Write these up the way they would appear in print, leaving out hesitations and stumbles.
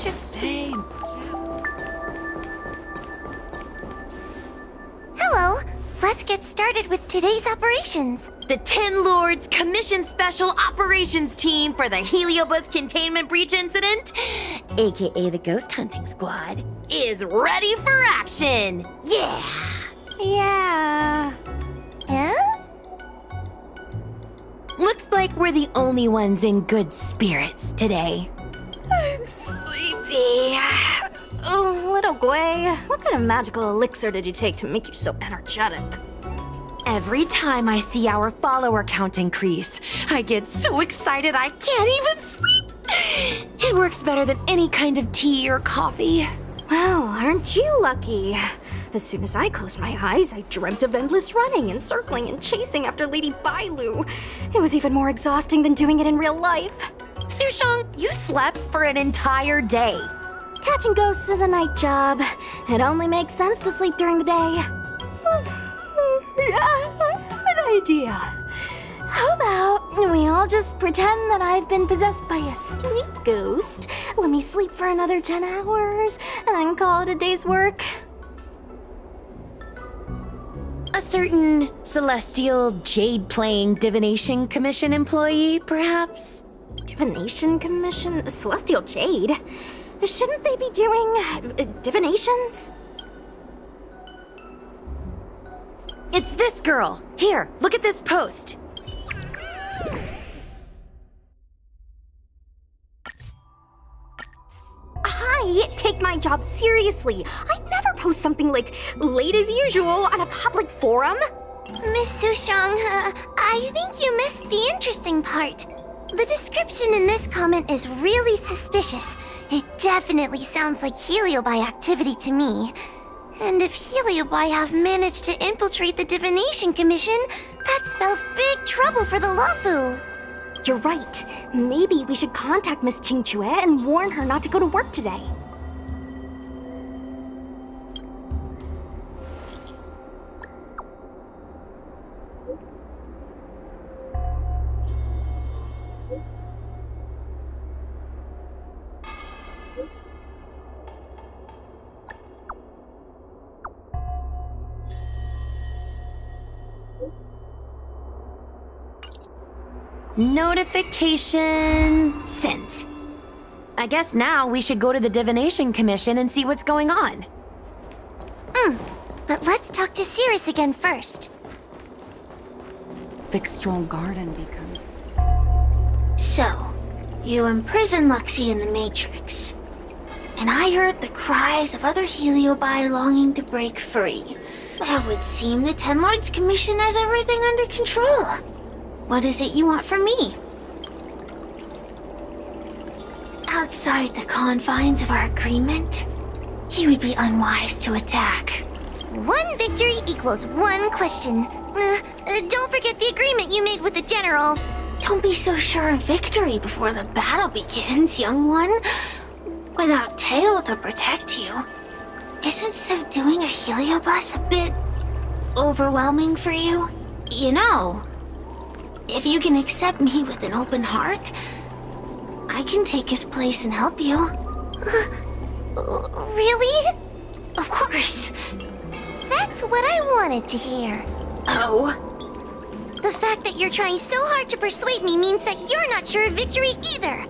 just stay and chat? Hello! Let's get started with today's operations. The Ten Lords Commission Special Operations Team for the Heliobus Containment Breach Incident, aka the Ghost Hunting Squad, is ready for action! Yeah! Yeah. Huh? Looks like we're the only ones in good spirits today. I'm sleepy. Oh, little Gwei, what kind of magical elixir did you take to make you so energetic? Every time I see our follower count increase, I get so excited I can't even sleep. It works better than any kind of tea or coffee. Well, aren't you lucky? As soon as I closed my eyes, I dreamt of endless running and circling and chasing after Lady Bailu. It was even more exhausting than doing it in real life. Sushang, you slept for an entire day. Catching ghosts is a night job. It only makes sense to sleep during the day. Good idea. How about we all just pretend that I've been possessed by a sleep ghost? Let me sleep for another 10 hours, and then call it a day's work. A certain celestial jade-playing divination commission employee, perhaps? Divination Commission? Celestial Jade? Shouldn't they be doing divinations? It's this girl. Here, look at this post. I take my job seriously. I'd never post something like late as usual on a public forum. Miss Sushang, I think you missed the interesting part. The description in this comment is really suspicious. It definitely sounds like Heliobi activity to me. And if Heliobi have managed to infiltrate the Divination Commission, that spells big trouble for the Luofu. You're right. Maybe we should contact Miss Qingchue and warn her not to go to work today. Notification sent. I guess now we should go to the Divination Commission and see what's going on. But let's talk to Cirrus again first. Fixstral Garden becomes... So, you imprisoned Luxie in the Matrix. And I heard the cries of other Heliobi longing to break free. That would seem the Ten Lords Commission has everything under control. What is it you want from me? Outside the confines of our agreement, you would be unwise to attack. One victory equals one question. Don't forget the agreement you made with the General. Don't be so sure of victory before the battle begins, young one. Without Tail to protect you, isn't so doing a Heliobus a bit overwhelming for you? You know, if you can accept me with an open heart, I can take his place and help you. Really? Of course. That's what I wanted to hear. Oh? The fact that you're trying so hard to persuade me means that you're not sure of victory either.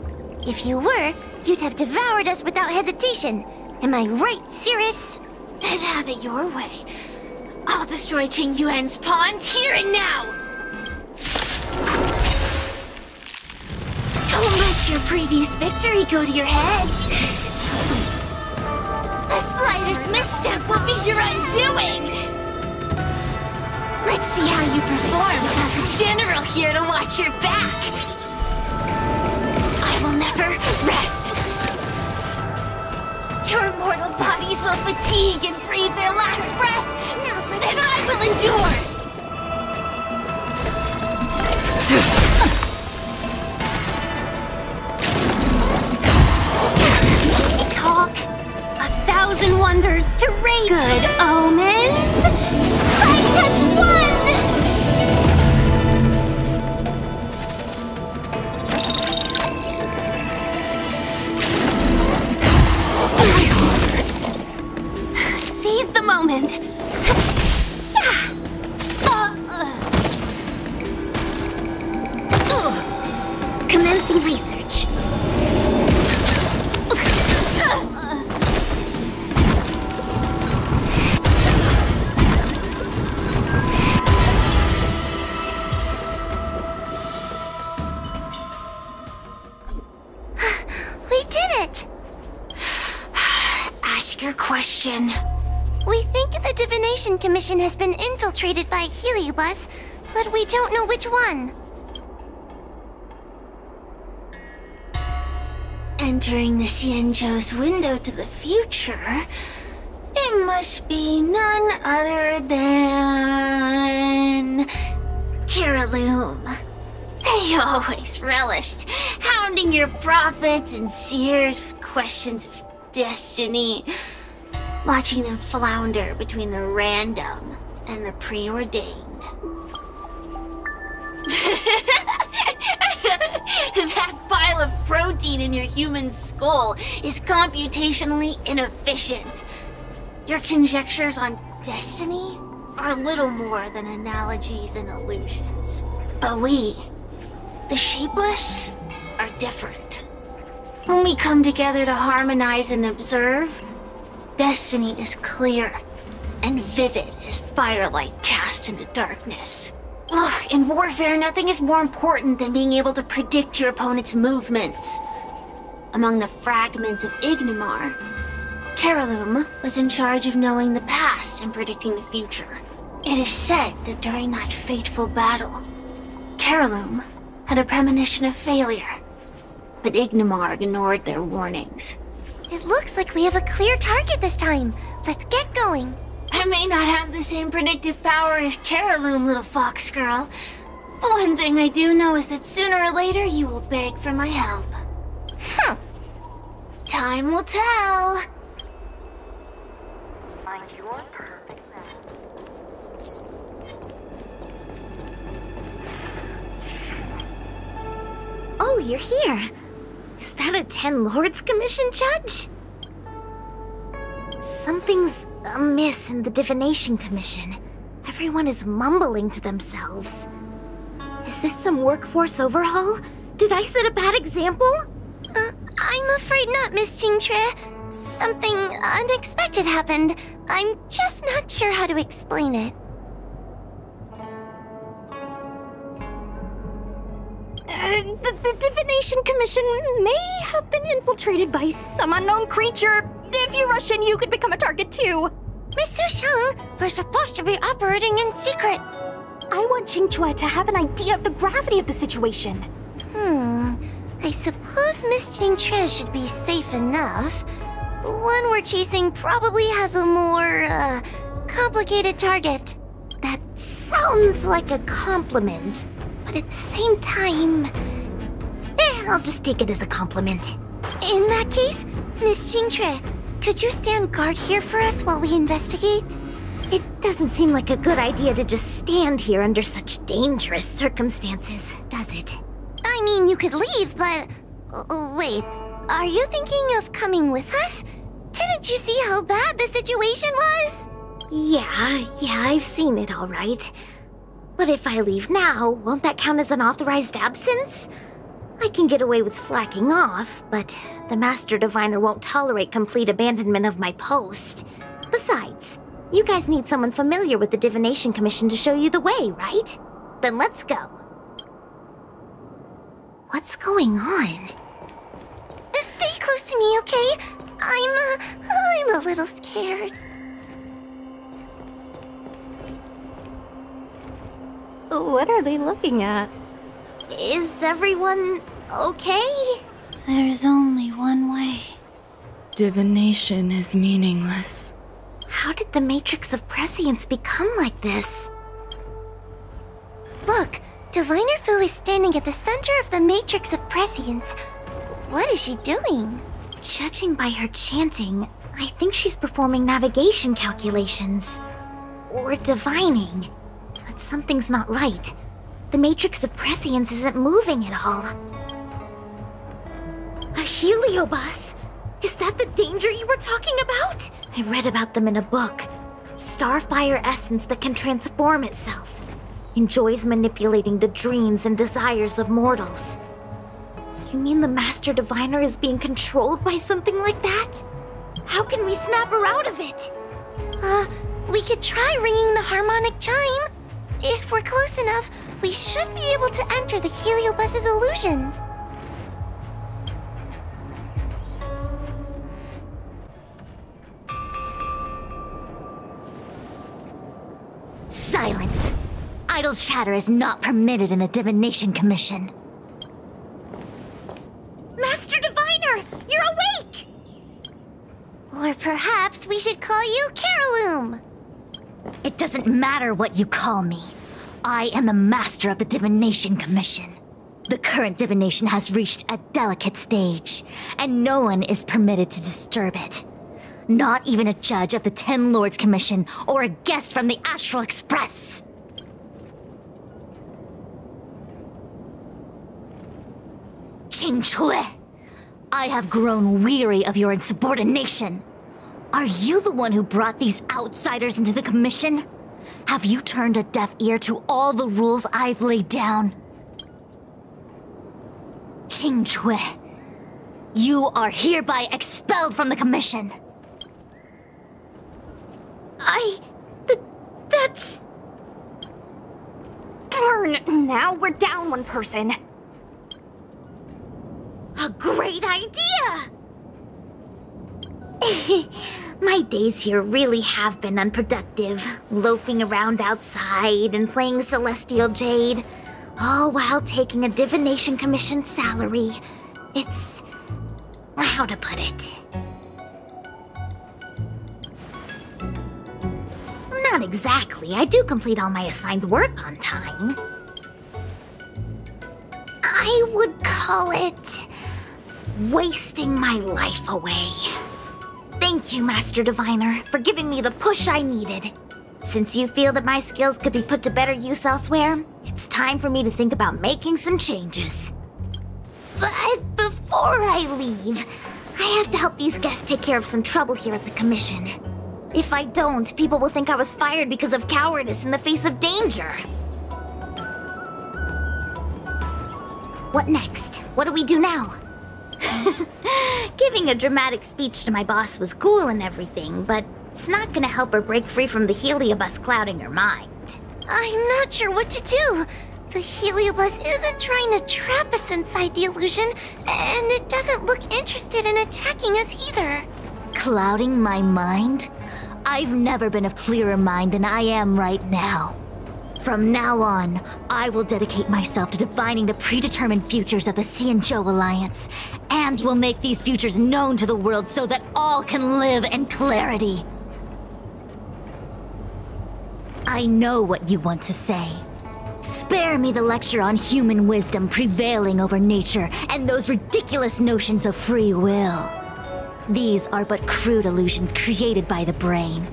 If you were, you'd have devoured us without hesitation. Am I right, Cirrus? Then have it your way. I'll destroy Qing Yuan's pawns here and now! Don't let your previous victory go to your heads. The slightest misstep will be your undoing. Let's see how you perform without the General here to watch your back. I will never rest. Your mortal bodies will fatigue and breathe their last breath. Then I will endure. Talk 1,000 wonders to raise. Good omens. Fight as one. moment. Commencing research. We did it! Ask your question. We think the Divination Commission has been infiltrated by Heliobus, but we don't know which one. Entering the Xianzhou's window to the future, it must be none other than... Kiraloom. They always relished hounding your prophets and seers with questions of destiny, watching them flounder between the random and the preordained. That pile of protein in your human skull is computationally inefficient. Your conjectures on destiny are little more than analogies and illusions. But we, the Shapeless, are different. When we come together to harmonize and observe, destiny is clear and vivid as firelight cast into darkness. Ugh, in warfare, nothing is more important than being able to predict your opponent's movements. Among the fragments of Ignimar, Kiraloom was in charge of knowing the past and predicting the future. It is said that during that fateful battle, Kiraloom had a premonition of failure, but Ignimar ignored their warnings. It looks like we have a clear target this time. Let's get going. I may not have the same predictive power as Kiraloom, little fox girl. But one thing I do know is that sooner or later you will beg for my help. Huh. Time will tell. Find your perfect match. Oh, you're here. Is that a 10 Lords Commission judge? Something's amiss in the Divination Commission. Everyone is mumbling to themselves. Is this some workforce overhaul? Did I set a bad example? I'm afraid not, Miss Qingtre. Something unexpected happened. I'm just not sure how to explain it. The Divination Commission may have been infiltrated by some unknown creature. If you rush in, you could become a target too. Miss Susheng, we're supposed to be operating in secret. I want Qingtre to have an idea of the gravity of the situation. I suppose Miss Qingtre should be safe enough. The one we're chasing probably has a more, complicated target. That sounds like a compliment, but at the same time... I'll just take it as a compliment. In that case, Miss Qingtre, could you stand guard here for us while we investigate? It doesn't seem like a good idea to just stand here under such dangerous circumstances, does it? I mean, you could leave, but... wait, are you thinking of coming with us? Didn't you see how bad the situation was? Yeah, I've seen it all right. But if I leave now, won't that count as an authorized absence? I can get away with slacking off, but the Master Diviner won't tolerate complete abandonment of my post. Besides, you guys need someone familiar with the Divination Commission to show you the way, right? Then let's go. What's going on? Stay close to me, okay? I'm a little scared. What are they looking at? Is everyone okay? There's only one way. Divination is meaningless. How did the Matrix of Prescience become like this? Look, Diviner Fu is standing at the center of the Matrix of Prescience. What is she doing? Judging by her chanting, I think she's performing navigation calculations. Or divining. But something's not right. The Matrix of Prescience isn't moving at all. A heliobus? Is that the danger you were talking about? I read about them in a book. starfire essence that can transform itself. Enjoys manipulating the dreams and desires of mortals. You mean the Master Diviner is being controlled by something like that? How can we snap her out of it? We could try ringing the harmonic chime. If we're close enough, we should be able to enter the Heliobus's illusion. Silence! Idle chatter is not permitted in the Divination Commission. Master Diviner, you're awake! Or perhaps we should call you Caraloom. It doesn't matter what you call me. I am the master of the Divination Commission. The current divination has reached a delicate stage, and no one is permitted to disturb it. Not even a judge of the Ten Lords Commission or a guest from the Astral Express. Qing Chui, I have grown weary of your insubordination. Are you the one who brought these outsiders into the commission? Have you turned a deaf ear to all the rules I've laid down? Qing Chui, you are hereby expelled from the commission. That's... Darn, now we're down one person. A great idea! My days here really have been unproductive, loafing around outside and playing Celestial Jade, all while taking a Divination Commission salary. It's... how to put it? Not exactly. I do complete all my assigned work on time. I would call it... wasting my life away. Thank you, Master Diviner, for giving me the push I needed. Since you feel that my skills could be put to better use elsewhere, it's time for me to think about making some changes. But before I leave, I have to help these guests take care of some trouble here at the Commission. If I don't, people will think I was fired because of cowardice in the face of danger. What next? What do we do now? Giving a dramatic speech to my boss was cool and everything, but it's not gonna help her break free from the Heliobus clouding her mind. I'm not sure what to do. The Heliobus isn't trying to trap us inside the illusion, and it doesn't look interested in attacking us either. Clouding my mind? I've never been of clearer mind than I am right now. From now on, I will dedicate myself to divining the predetermined futures of the Xianzhou Alliance, and will make these futures known to the world so that all can live in clarity. I know what you want to say. Spare me the lecture on human wisdom prevailing over nature and those ridiculous notions of free will. These are but crude illusions created by the brain.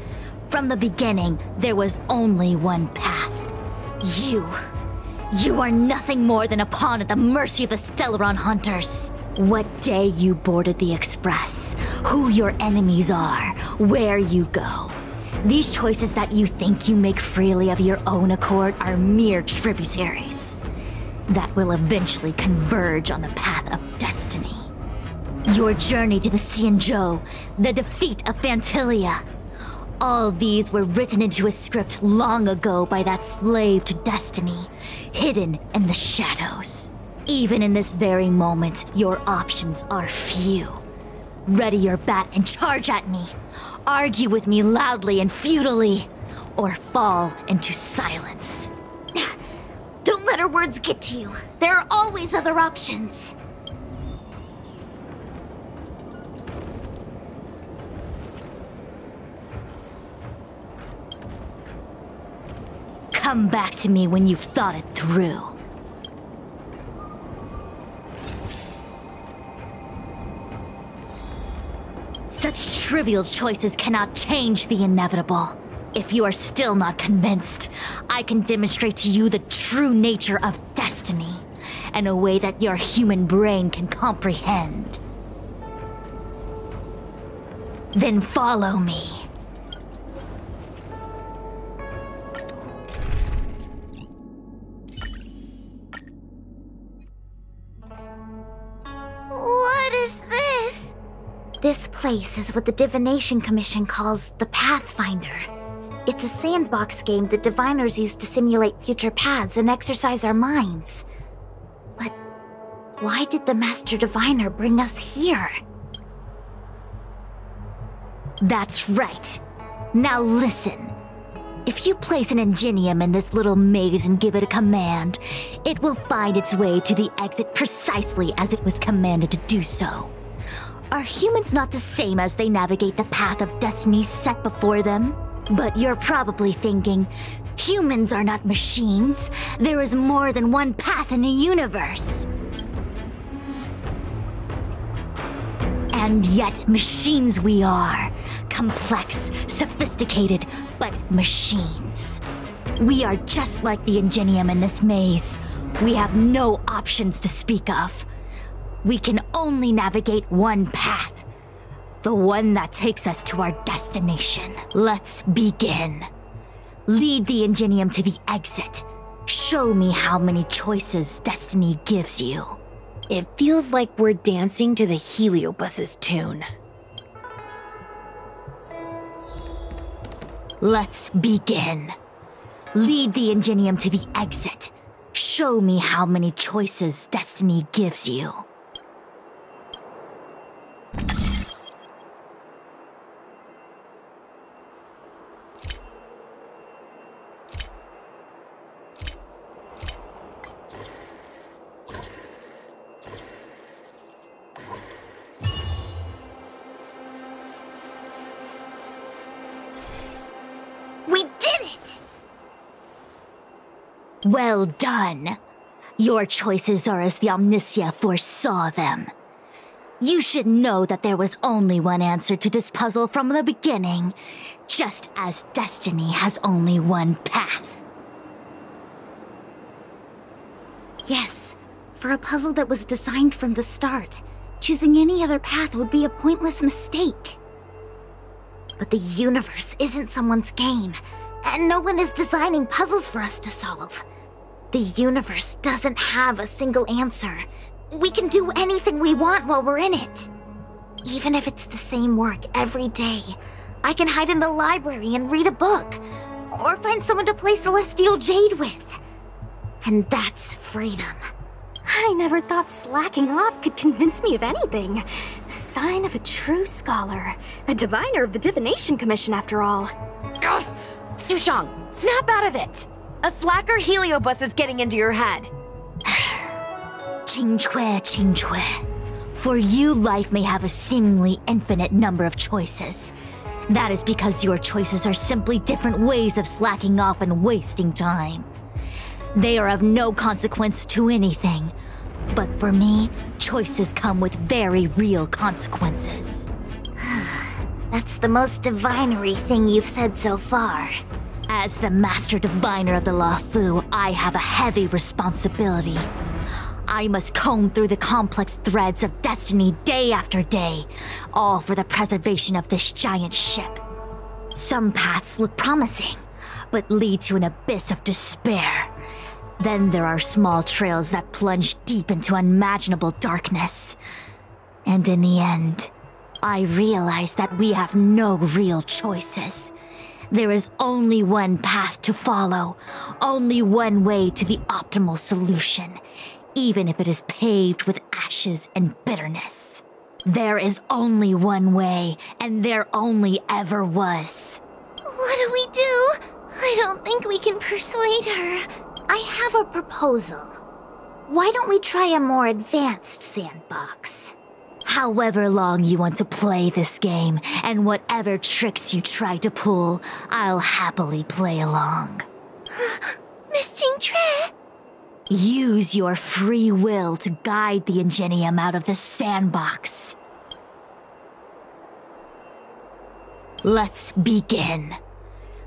From the beginning, there was only one path. You are nothing more than a pawn at the mercy of the Stellaron hunters. What day you boarded the Express, who your enemies are, where you go. These choices that you think you make freely of your own accord are mere tributaries that will eventually converge on the path of destiny. Your journey to the Xianzhou, the defeat of Phantilia. All these were written into a script long ago by that slave to destiny, hidden in the shadows. Even in this very moment, your options are few. Ready your bat and charge at me. Argue with me loudly and futilely, or fall into silence. Don't let her words get to you. There are always other options. Come back to me when you've thought it through. Such trivial choices cannot change the inevitable. If you are still not convinced, I can demonstrate to you the true nature of destiny, in a way that your human brain can comprehend. Then follow me. This place is what the Divination Commission calls the Pathfinder. It's a sandbox game that diviners use to simulate future paths and exercise our minds. But why did the Master Diviner bring us here? That's right. Now listen. If you place an ingenium in this little maze and give it a command, it will find its way to the exit precisely as it was commanded to do so. Are humans not the same as they navigate the path of destiny set before them? But you're probably thinking, humans are not machines. There is more than one path in the universe. And yet, machines we are. Complex, sophisticated, but machines. We are just like the ingenium in this maze. We have no options to speak of. We can only navigate one path. The one that takes us to our destination. Let's begin. Lead the ingenium to the exit. Show me how many choices destiny gives you. It feels like we're dancing to the Heliobus's tune. Let's begin. Lead the ingenium to the exit. Show me how many choices destiny gives you. We did it! Well done. Your choices are as the Omnicia foresaw them. You should know that there was only one answer to this puzzle from the beginning, just as destiny has only one path. Yes, for a puzzle that was designed from the start, choosing any other path would be a pointless mistake. But the universe isn't someone's game, and no one is designing puzzles for us to solve. The universe doesn't have a single answer. We can do anything we want while we're in it. Even if it's the same work every day, I can hide in the library and read a book, or find someone to play Celestial Jade with. And that's freedom. I never thought slacking off could convince me of anything. Sign of a true scholar. A diviner of the Divination Commission, after all. Ugh! Sushang, snap out of it! A slacker Heliobus is getting into your head. Qingque. For you, life may have a seemingly infinite number of choices. That is because your choices are simply different ways of slacking off and wasting time. They are of no consequence to anything. But for me, choices come with very real consequences. That's the most divinery thing you've said so far. As the Master Diviner of the Luofu, I have a heavy responsibility. I must comb through the complex threads of destiny day after day, all for the preservation of this giant ship. Some paths look promising, but lead to an abyss of despair. Then there are small trails that plunge deep into unimaginable darkness. And in the end, I realize that we have no real choices. There is only one path to follow, only one way to the optimal solution, even if it is paved with ashes and bitterness. There is only one way, and there only ever was. What do we do? I don't think we can persuade her. I have a proposal. Why don't we try a more advanced sandbox? However long you want to play this game, and whatever tricks you try to pull, I'll happily play along. Miss Qingque? Use your free will to guide the ingenium out of the sandbox. Let's begin.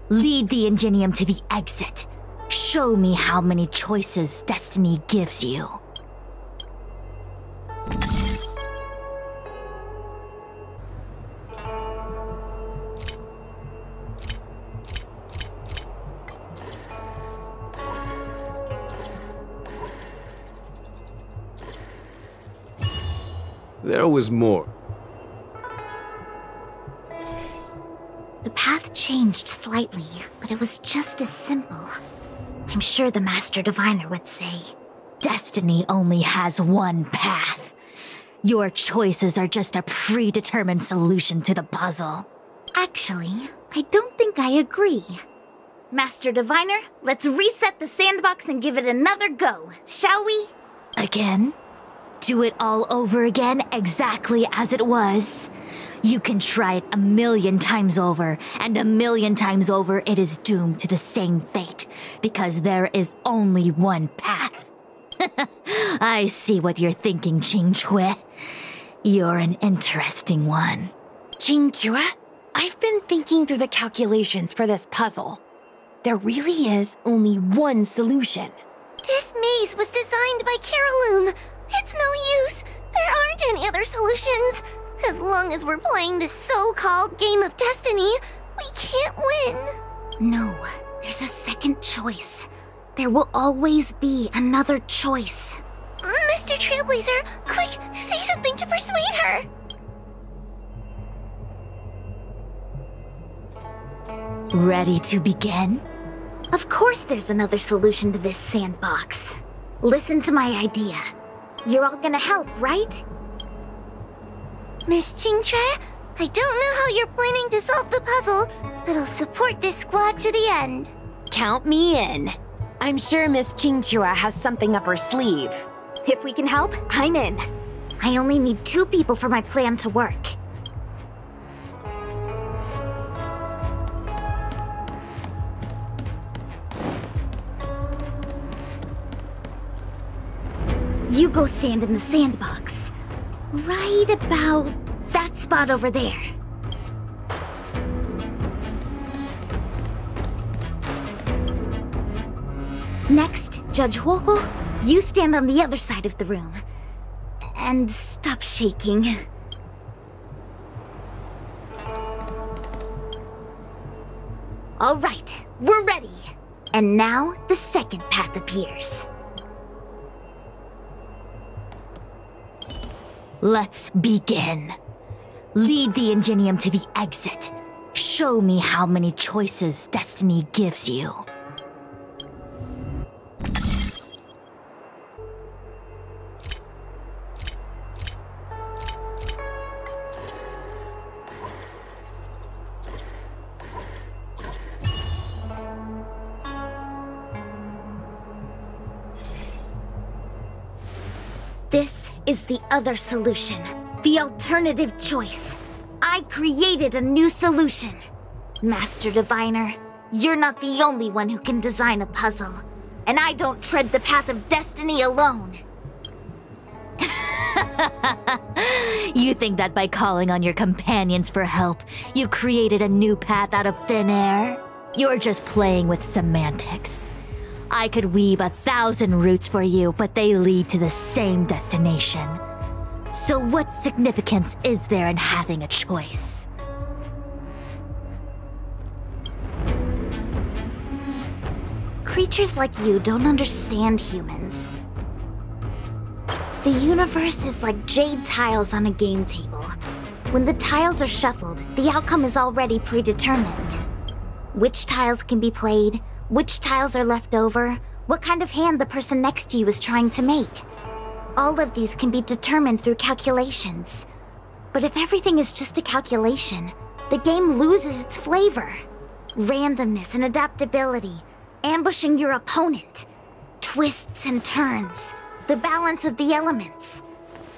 Lead the ingenium to the exit. Show me how many choices destiny gives you. There was more. The path changed slightly, but it was just as simple. I'm sure the Master Diviner would say, Destiny only has one path. Your choices are just a predetermined solution to the puzzle. actually, I don't think I agree. Master Diviner, let's reset the sandbox and give it another go, shall we? Again? Do it all over again exactly as it was? You can try it 1,000,000 times over, and 1,000,000 times over it is doomed to the same fate, because there is only one path. I see what you're thinking, Qingque. You're an interesting one. Qingque, I've been thinking through the calculations for this puzzle. There really is only one solution. This maze was designed by Caroloom. It's no use. There aren't any other solutions. As long as we're playing this so-called game of destiny, we can't win. No, there's a second choice. There will always be another choice. Mr. Trailblazer, quick, say something to persuade her. Ready to begin? Of course there's another solution to this sandbox. Listen to my idea. You're all gonna help, right? Miss Qingque, I don't know how you're planning to solve the puzzle, but I'll support this squad to the end. Count me in. I'm sure Miss Qingque has something up her sleeve. If we can help, I'm in. I only need 2 people for my plan to work. You go stand in the sandbox. Right about that spot over there. Next, Judge Huohu, you stand on the other side of the room. And stop shaking. All right, we're ready. And now, the second path appears. Let's begin. Lead the Ingenium to the exit. Show me how many choices destiny gives you. This is the other solution, the alternative choice. I created a new solution. Master Diviner, you're not the only one who can design a puzzle, and I don't tread the path of destiny alone. You think that by calling on your companions for help, you created a new path out of thin air? You're just playing with semantics. I could weave 1,000 routes for you, but they lead to the same destination. So what significance is there in having a choice? Creatures like you don't understand humans. The universe is like jade tiles on a game table. When the tiles are shuffled, the outcome is already predetermined. Which tiles can be played, which tiles are left over, what kind of hand the person next to you is trying to make. All of these can be determined through calculations. But if everything is just a calculation, the game loses its flavor. Randomness and adaptability, ambushing your opponent, twists and turns, the balance of the elements.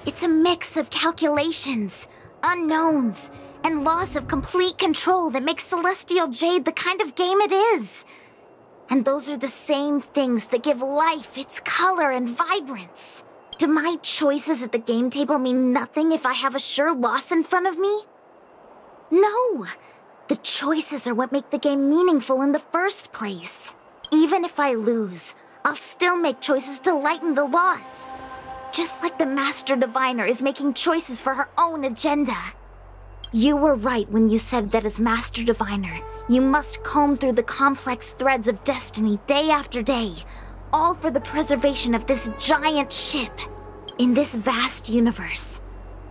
It's a mix of calculations, unknowns, and loss of complete control that makes Celestial Jade the kind of game it is. And those are the same things that give life its color and vibrance. Do my choices at the game table mean nothing if I have a sure loss in front of me? No! The choices are what make the game meaningful in the first place. Even if I lose, I'll still make choices to lighten the loss. Just like the Master Diviner is making choices for her own agenda. You were right when you said that as Master Diviner, you must comb through the complex threads of destiny day after day, all for the preservation of this giant ship. In this vast universe,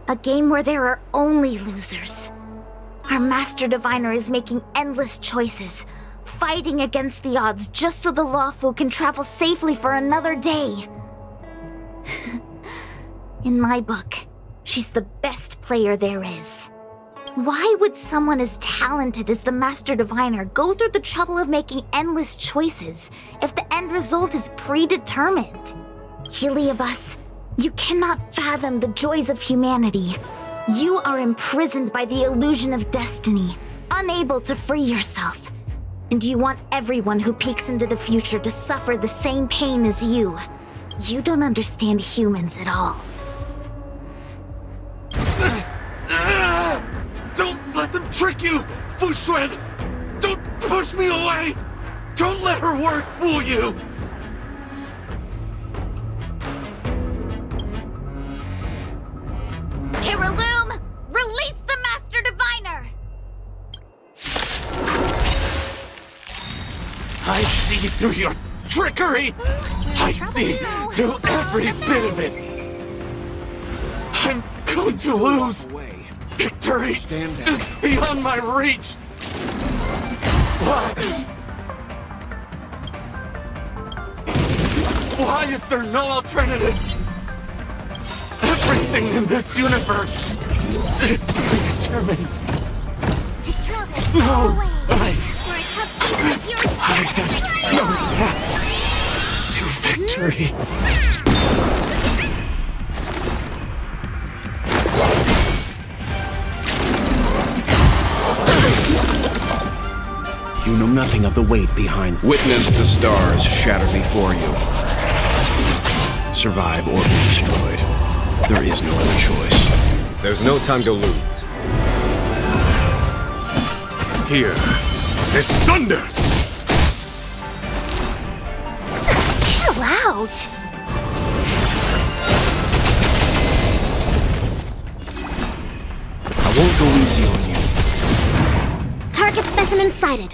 a game where there are only losers. Our Master Diviner is making endless choices, fighting against the odds just so the Lawfu can travel safely for another day. In my book, she's the best player there is. Why would someone as talented as the Master Diviner go through the trouble of making endless choices if the end result is predetermined? Heliobus, you cannot fathom the joys of humanity. You are imprisoned by the illusion of destiny, unable to free yourself. And you want everyone who peeks into the future to suffer the same pain as you. You don't understand humans at all. Don't let them trick you, Foxian! Don't push me away! Don't let her word fool you! Kiriloom, release the Master Diviner! I see through your trickery! I see through every bit of it! I'm going to lose! Victory is beyond my reach! Why is there no alternative? Everything in this universe is predetermined. No! I have no path to victory. You know nothing of the weight behind. Witness the stars shatter before you. Survive or be destroyed. There is no other choice. There's no time to lose. Here is thunder! Chill out! I won't go easy on you. Target specimen sighted.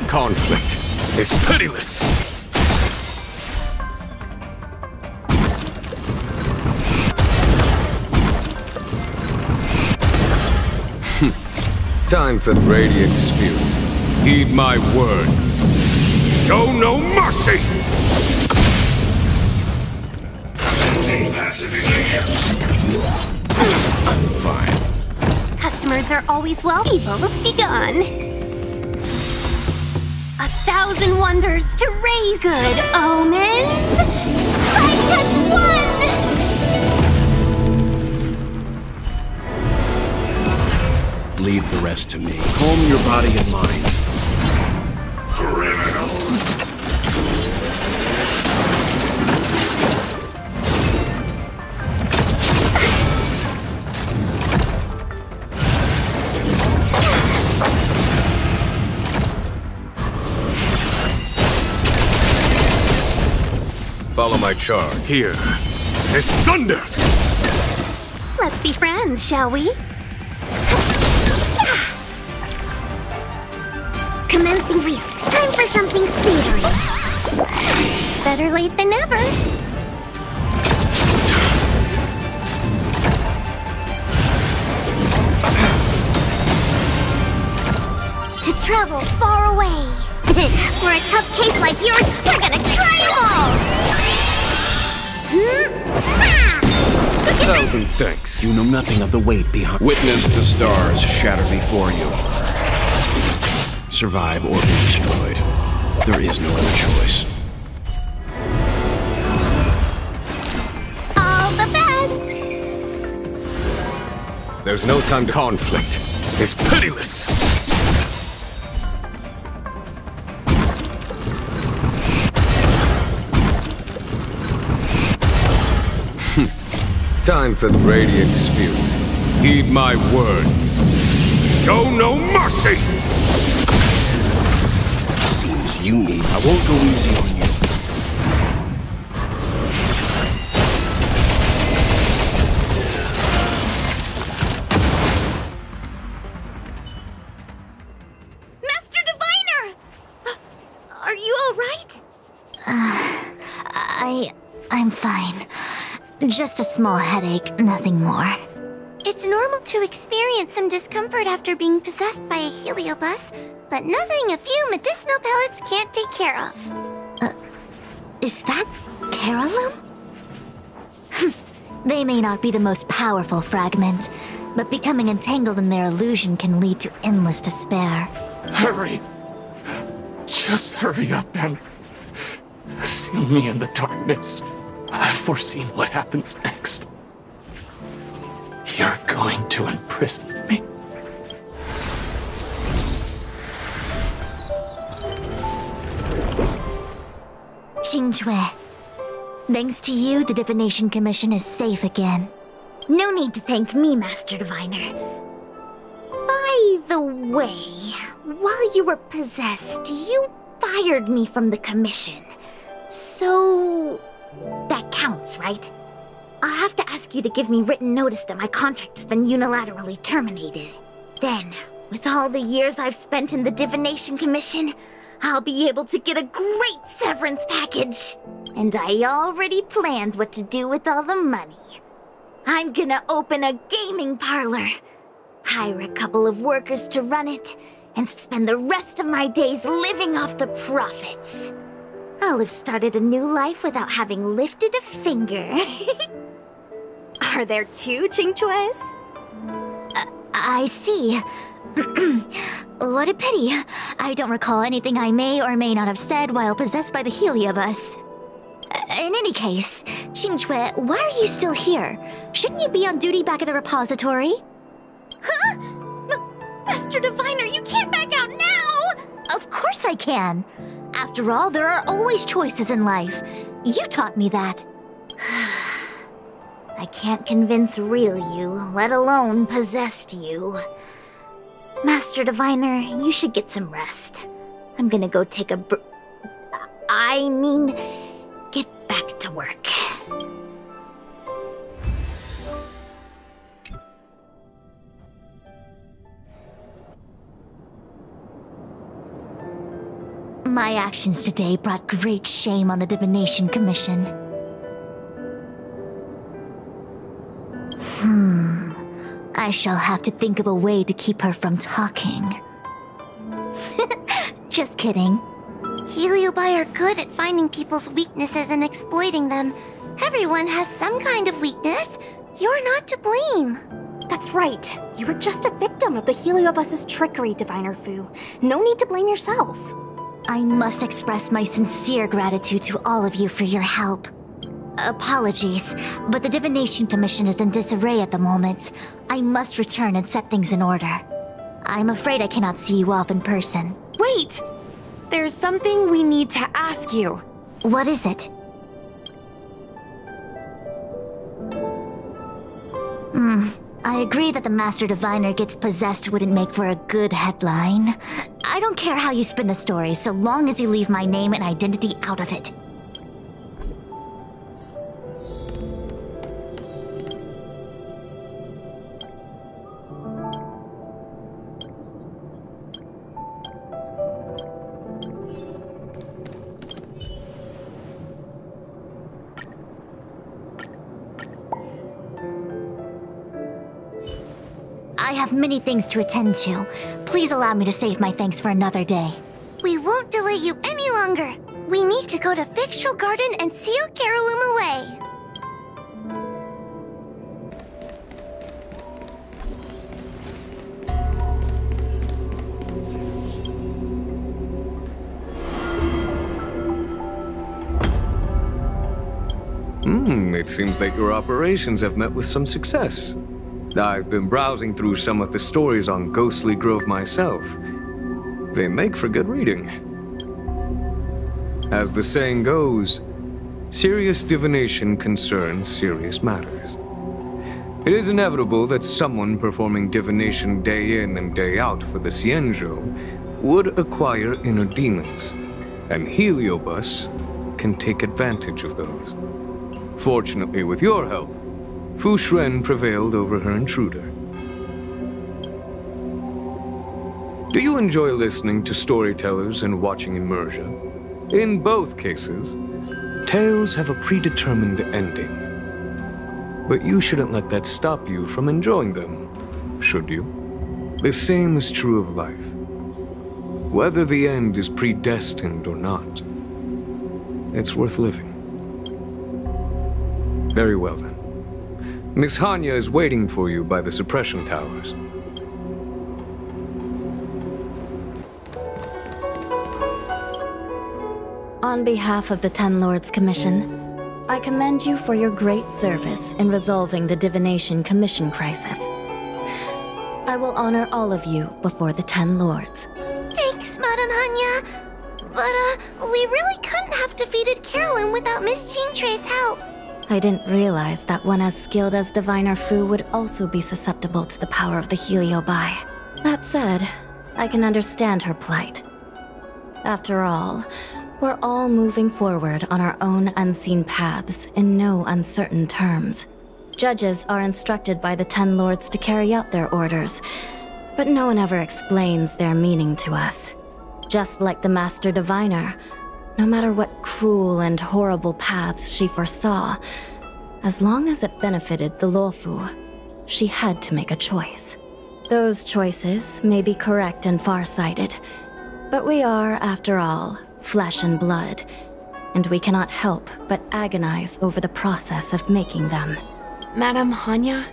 Conflict is pitiless! Time for the Radiant Spirit. Heed my word. Show no mercy! Fine. Customers are always welcome. Evil's begun. 1,000 wonders to raise good omens. Fight as one! Leave the rest to me. Calm your body and mind. Criminal. Follow my charge. Here is thunder! Let's be friends, shall we? Commencing research. Time for something savory. Better late than never. To travel far away. For a tough case like yours, we're gonna try them all! 1,000 thanks. You know nothing of the weight behind. Witness the stars shatter before you. Survive or be destroyed. There is no other choice. All the best! There's no time to Conflict is pitiless! Time for the Radiant Spirit. Heed my word. Show no mercy! Seems you need. I won't go easy on you. Master Diviner! Are you all right? I'm fine. Just a small headache, nothing more. It It's normal to experience some discomfort after being possessed by a heliobus, but nothing a few medicinal pellets can't take care of. Is that Carolum? They may not be the most powerful fragment, but becoming entangled in their illusion can lead to endless despair. Hurry! Just hurry up and see me in the darkness. I've foreseen what happens next. You're going to imprison me. Xingque. Thanks to you, the Divination Commission is safe again. No need to thank me, Master Diviner. By the way, while you were possessed, you fired me from the commission. So... that counts, right? I'll have to ask you to give me written notice that my contract has been unilaterally terminated. Then, with all the years I've spent in the Divination Commission, I'll be able to get a great severance package. And I already planned what to do with all the money. I'm gonna open a gaming parlor, hire a couple of workers to run it, and spend the rest of my days living off the profits. I'll have started a new life without having lifted a finger. Are there two Xingques? I see. What a pity. I don't recall anything I may or may not have said while possessed by the heliobus. In any case, Xingque, why are you still here? Shouldn't you be on duty back at the repository? Huh? Master Diviner, you can't back out now! Of course I can. After all, there are always choices in life. You taught me that. I can't convince real you, let alone possessed you. Master Diviner, you should get some rest. I'm gonna go take a get back to work. My actions today brought great shame on the Divination Commission. I shall have to think of a way to keep her from talking. Just kidding. Heliobi are good at finding people's weaknesses and exploiting them. Everyone has some kind of weakness. You're not to blame. That's right. You were just a victim of the heliobus's trickery, Diviner Fu. No need to blame yourself. I must express my sincere gratitude to all of you for your help. Apologies, but the Divination Commission is in disarray at the moment. I must return and set things in order. I'm afraid I cannot see you off in person. Wait! There's something we need to ask you. What is it? I agree that the Master Diviner gets possessed wouldn't make for a good headline. I don't care how you spin the story, so long as you leave my name and identity out of it. I have many things to attend to. Please allow me to save my thanks for another day. We won't delay you any longer. We need to go to Fictional Garden and seal Carolum away. It seems that your operations have met with some success. I've been browsing through some of the stories on Ghostly Grove myself. They make for good reading. As the saying goes, serious divination concerns serious matters. It is inevitable that someone performing divination day in and day out for the Xianzhou would acquire inner demons, and Heliobus can take advantage of those. Fortunately, with your help, Fu Xuan prevailed over her intruder. Do you enjoy listening to storytellers and watching immersion? In both cases, tales have a predetermined ending. But you shouldn't let that stop you from enjoying them, should you? The same is true of life. Whether the end is predestined or not, it's worth living. Very well then. Miss Hanya is waiting for you by the suppression towers. On behalf of the Ten Lords Commission, I commend you for your great service in resolving the Divination Commission crisis. I will honor all of you before the Ten Lords. Thanks, Madame Hanya. But, we really couldn't have defeated Carolyn without Miss Chingtre's help. I didn't realize that one as skilled as Diviner Fu would also be susceptible to the power of the Heliobi. That said, I can understand her plight. After all, we're all moving forward on our own unseen paths in no uncertain terms. Judges are instructed by the Ten Lords to carry out their orders, but no one ever explains their meaning to us. Just like the Master Diviner, no matter what cruel and horrible paths she foresaw, as long as it benefited the Luofu, she had to make a choice. Those choices may be correct and far-sighted, but we are, after all, flesh and blood, and we cannot help but agonize over the process of making them. Madame Hanya?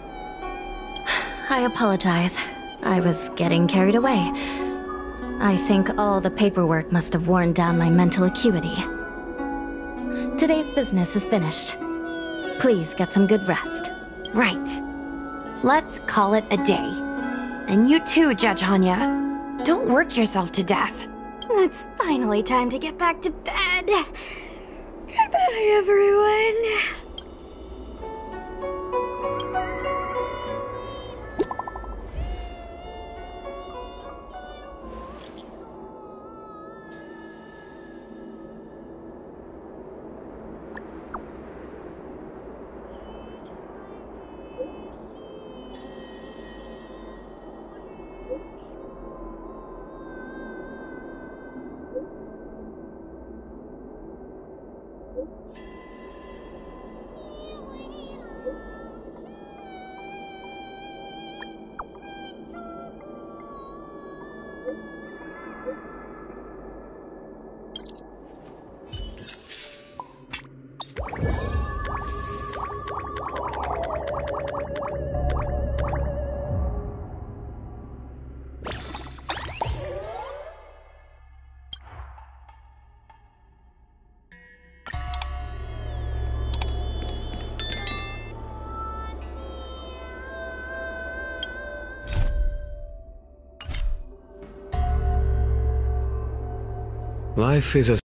I apologize. I was getting carried away. I think all the paperwork must have worn down my mental acuity. Today's business is finished. Please get some good rest. Right. Let's call it a day. And you too, Judge Hanya. Don't work yourself to death. It's finally time to get back to bed. Goodbye, everyone. Life is as